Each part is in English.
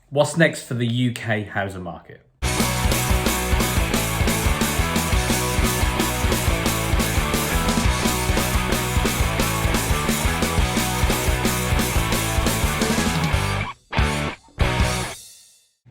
What's next for the UK housing market?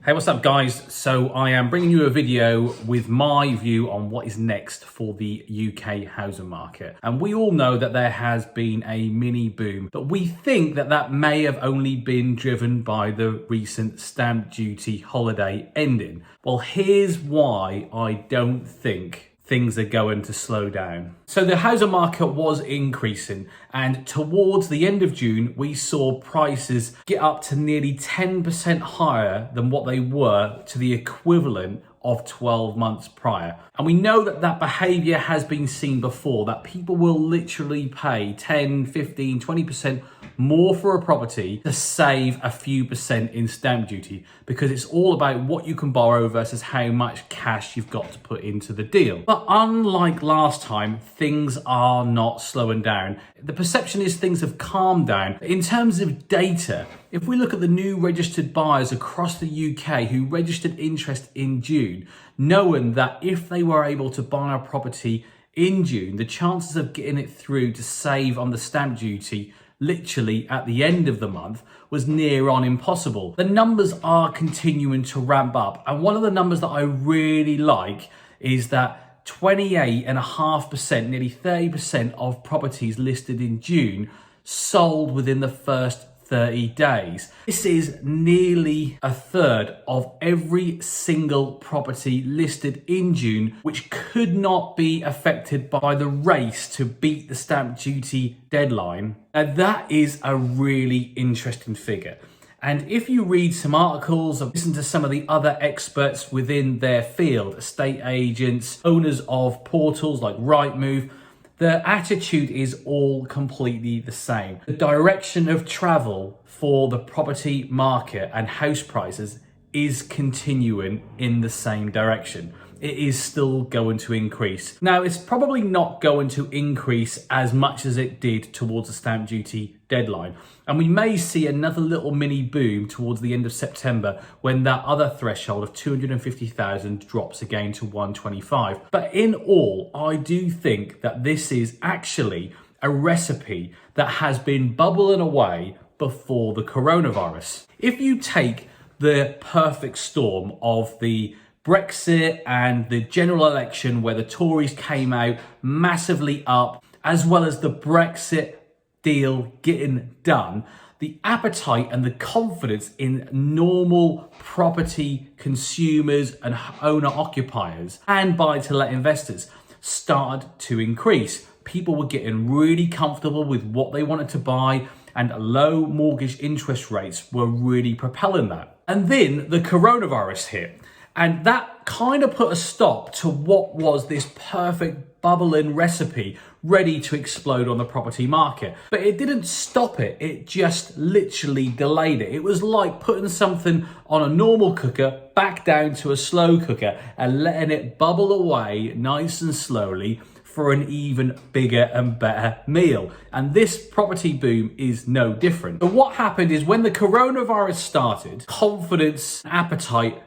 Hey, what's up guys? So I am bringing you a video with my view on what is next for the UK housing market. And we all know that there has been a mini boom, but we think that that may have only been driven by the recent stamp duty holiday ending. Well, here's why I don't think things are going to slow down. So the housing market was increasing, and towards the end of June, we saw prices get up to nearly 10% higher than what they were to the equivalent of 12 months prior. And we know that that behavior has been seen before, that people will literally pay 10, 15, 20% more for a property to save a few percent in stamp duty, because it's all about what you can borrow versus how much cash you've got to put into the deal. But unlike last time, things are not slowing down. The perception is things have calmed down. In terms of data, if we look at the new registered buyers across the UK who registered interest in June, knowing that if they were able to buy a property in June, the chances of getting it through to save on the stamp duty literally at the end of the month was near on impossible. The numbers are continuing to ramp up, and one of the numbers that I really like is that 28.5%, nearly 30% of properties listed in June sold within the first 30 days. This is nearly a third of every single property listed in June, which could not be affected by the race to beat the stamp duty deadline. Now that is a really interesting figure. And if you read some articles and listen to some of the other experts within their field, estate agents, owners of portals like Rightmove, the attitude is all completely the same. The direction of travel for the property market and house prices is continuing in the same direction. It is still going to increase. Now, it's probably not going to increase as much as it did towards the stamp duty deadline. And we may see another little mini boom towards the end of September when that other threshold of 250,000 drops again to 125. But in all, I do think that this is actually a recipe that has been bubbling away before the coronavirus. If you take the perfect storm of the Brexit and the general election where the Tories came out massively up, as well as the Brexit deal getting done, the appetite and the confidence in normal property consumers and owner occupiers and buy-to-let investors started to increase. People were getting really comfortable with what they wanted to buy, and low mortgage interest rates were really propelling that. And then the coronavirus hit. And that kind of put a stop to what was this perfect bubbling recipe ready to explode on the property market. But it didn't stop it, it just literally delayed it. It was like putting something on a normal cooker back down to a slow cooker and letting it bubble away nice and slowly for an even bigger and better meal. And this property boom is no different. But what happened is when the coronavirus started, confidence, appetite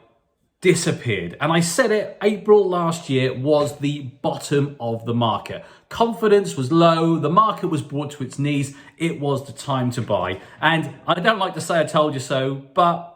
disappeared. And I said it, April last year was the bottom of the market. Confidence was low, the market was brought to its knees, it was the time to buy. And I don't like to say I told you so, but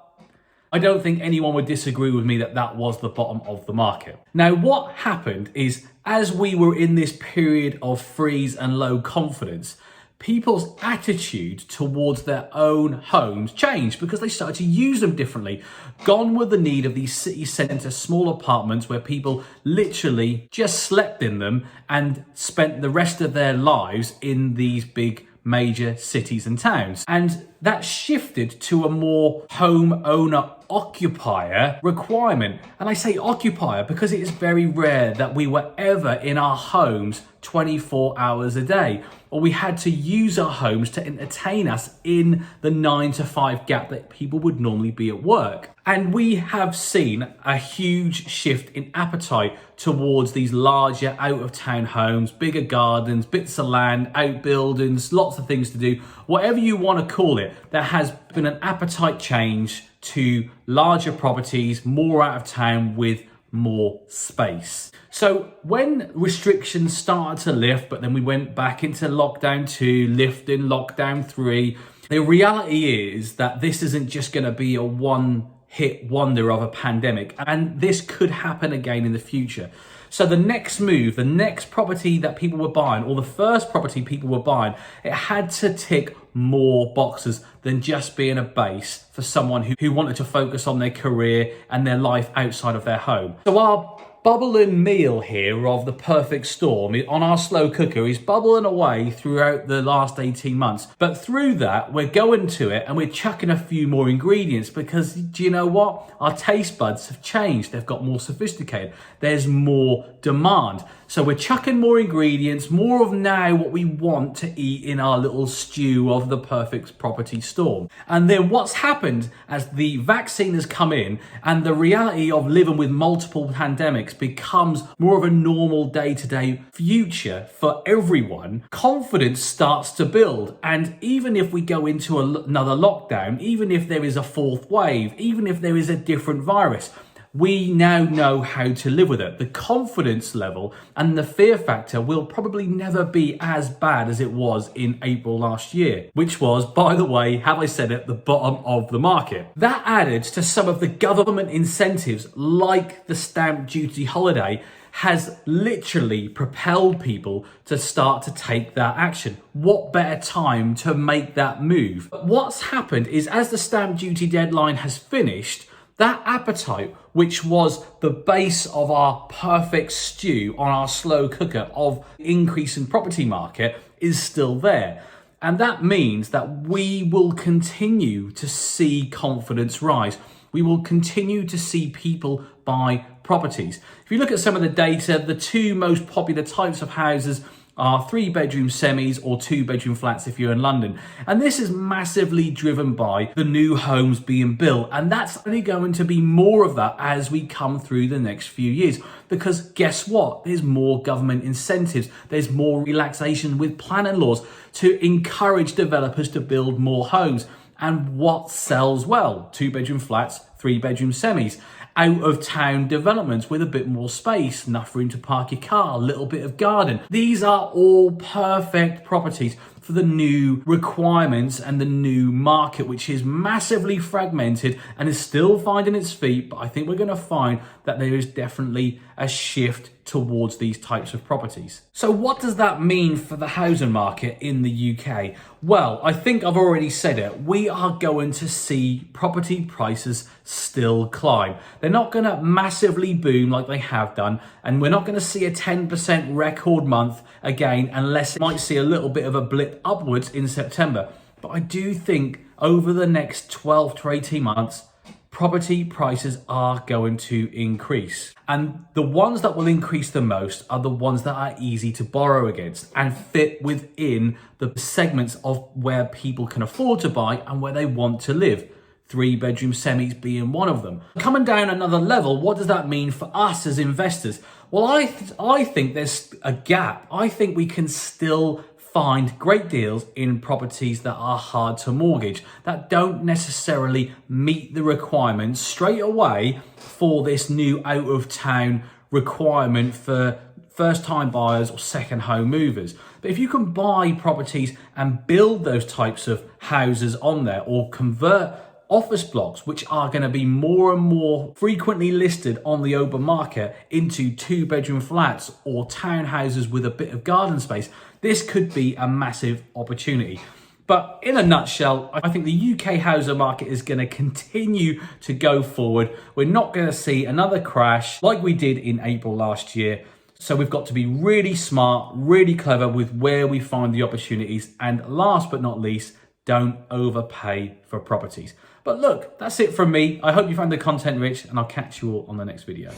I don't think anyone would disagree with me that that was the bottom of the market. Now, what happened is as we were in this period of freeze and low confidence, people's attitude towards their own homes changed because they started to use them differently. Gone were the need of these city centre small apartments where people literally just slept in them and spent the rest of their lives in these big major cities and towns. And that shifted to a more homeowner occupier requirement. And I say occupier because it is very rare that we were ever in our homes 24 hours a day, or we had to use our homes to entertain us in the 9 to 5 gap that people would normally be at work. And we have seen a huge shift in appetite towards these larger out of town homes, bigger gardens, bits of land, outbuildings, lots of things to do, whatever you want to call it. There has been an appetite change to larger properties, more out of town with more space. So when restrictions started to lift, but then we went back into lockdown 2, lifting lockdown 3, the reality is that this isn't just going to be a one-hit wonder of a pandemic, and this could happen again in the future. So the next move, the next property that people were buying, or the first property people were buying, it had to tick more boxes than just being a base for someone who wanted to focus on their career and their life outside of their home. So our bubbling meal here of the perfect storm on our slow cooker is bubbling away throughout the last 18 months. But through that, we're going to it and we're chucking a few more ingredients because, do you know what? Our taste buds have changed. They've got more sophisticated. There's more demand. So we're chucking more ingredients, more of now what we want to eat in our little stew of the perfect property storm. And then what's happened as the vaccine has come in and the reality of living with multiple pandemics becomes more of a normal day-to-day future for everyone, confidence starts to build. And even if we go into another lockdown, even if there is a fourth wave, even if there is a different virus, we now know how to live with it. The confidence level and the fear factor will probably never be as bad as it was in April last year, which was, by the way, have I said it, the bottom of the market. That added to some of the government incentives like the stamp duty holiday has literally propelled people to start to take that action. What better time to make that move? But what's happened is as the stamp duty deadline has finished, that appetite, which was the base of our perfect stew on our slow cooker of increase in property market, is still there. And that means that we will continue to see confidence rise. We will continue to see people buy properties. If you look at some of the data, the two most popular types of houses are 3-bedroom semis or 2-bedroom flats if you're in London. And this is massively driven by the new homes being built. And that's only going to be more of that as we come through the next few years. Because guess what? There's more government incentives. There's more relaxation with planning laws to encourage developers to build more homes. And what sells well? 2-bedroom flats, 3-bedroom semis. Out of town developments with a bit more space, enough room to park your car, a little bit of garden. These are all perfect properties for the new requirements and the new market, which is massively fragmented and is still finding its feet. But I think we're going to find that there is definitely a shift towards these types of properties. So what does that mean for the housing market in the UK? Well, I think I've already said it. We are going to see property prices still climb. They're not going to massively boom like they have done, and we're not going to see a 10% record month again unless it might see a little bit of a blip upwards in September. But I do think over the next 12 to 18 months, property prices are going to increase. And the ones that will increase the most are the ones that are easy to borrow against and fit within the segments of where people can afford to buy and where they want to live. 3-bedroom semis being one of them. Coming down another level, what does that mean for us as investors? Well, I think there's a gap. I think we can still find great deals in properties that are hard to mortgage, that don't necessarily meet the requirements straight away for this new out of town requirement for first time buyers or second home movers. But if you can buy properties and build those types of houses on there, or convert office blocks, which are going to be more and more frequently listed on the open market, into 2-bedroom flats or townhouses with a bit of garden space, this could be a massive opportunity. But in a nutshell, I think the UK housing market is going to continue to go forward. We're not going to see another crash like we did in April last year. So we've got to be really smart, really clever with where we find the opportunities. And last but not least, don't overpay for properties. But look, that's it from me. I hope you found the content rich, and I'll catch you all on the next video.